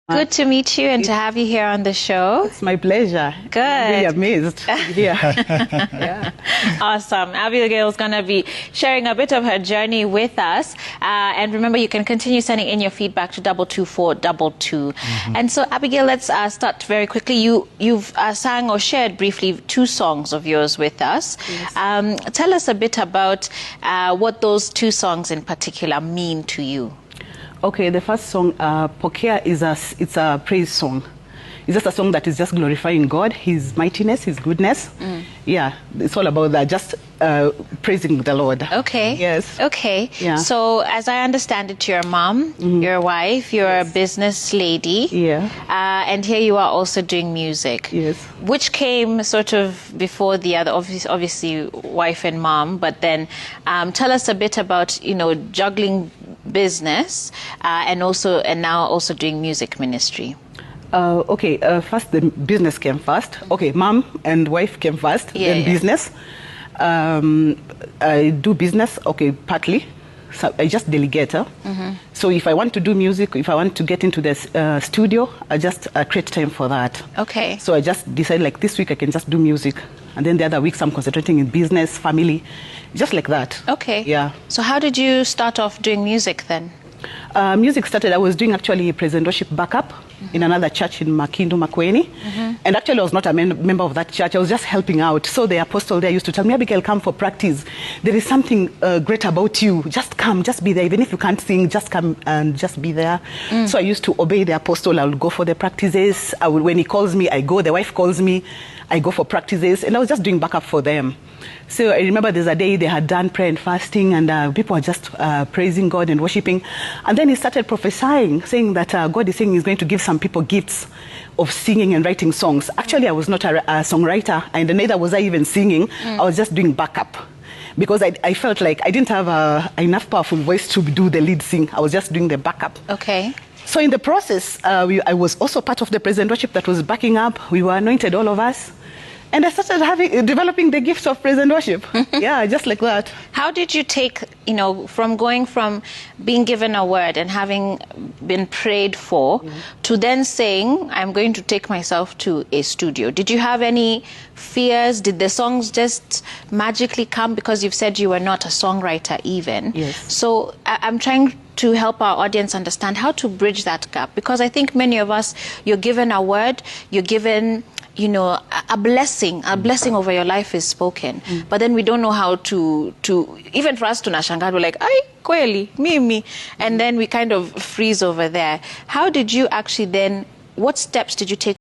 Good to meet you and to have you here on the show. It's my pleasure. Good. I'm really amazed to be here. Yeah. Awesome. Abigail is going to be sharing a bit of her journey with us. And remember, you can continue sending in your feedback to 22422. And so, Abigail, let's start very quickly. You've sang or shared briefly 2 songs of yours with us. Yes. Tell us a bit about what those 2 songs in particular mean to you. Okay, the first song, Pokea, it's a praise song. It's just a song that is just glorifying God, His mightiness, His goodness. Yeah, it's all about that, just praising the Lord. Okay. Yes. Okay. Yeah. So, as I understand it, you're a mom, you're a wife, you're a business lady. Yeah. And here you are also doing music. Yes. Which came sort of before the other, obviously wife and mom, but then tell us a bit about, juggling business and now also doing music ministry. Okay, first the business came first. Okay, mom and wife came first, then business. I do business, okay, partly. So I just delegate. So if I want to do music, if I want to get into the studio, I just create time for that. Okay. So I just decide like this week I can just do music. And then the other weeks I'm concentrating in business, family, just like that. Okay. Yeah. So how did you start off doing music then? Music started, I was doing actually praise and worship backup in another church in Makindu, Makueni. And actually I was not a member of that church, I was just helping out. So the apostle there used to tell me, Abigail, come for practice. There is something great about you. Just come, just be there. Even if you can't sing, just come and just be there. So I used to obey the apostle. I would go for the practices. When he calls me, I go. The wife calls me, I go for practices. And I was just doing backup for them. So I remember there's a day they had done prayer and fasting, and people were just praising God and worshiping. And then he started prophesying, saying that God is saying he's going to give some people gifts of singing and writing songs. Actually, I was not a songwriter, and neither was I even singing. I was just doing backup. Because I felt like I didn't have enough powerful voice to do the lead sing. I was just doing the backup. Okay. So in the process, I was also part of the praise and worship that was backing up. We were anointed, all of us. And I started developing the gifts of praise and worship. Yeah, just like that. How did you take, from going from being given a word and having been prayed for to then saying, I'm going to take myself to a studio? Did you have any fears? Did the songs just magically come? Because you've said you were not a songwriter even. Yes. So I'm trying to help our audience understand how to bridge that gap. Because I think many of us, you're given a word, you're given a blessing over your life is spoken. But then we don't know how to even for us to tunashangaa, we're like, ay, kweli, mimi. And then we kind of freeze over there. How did you actually then, what steps did you take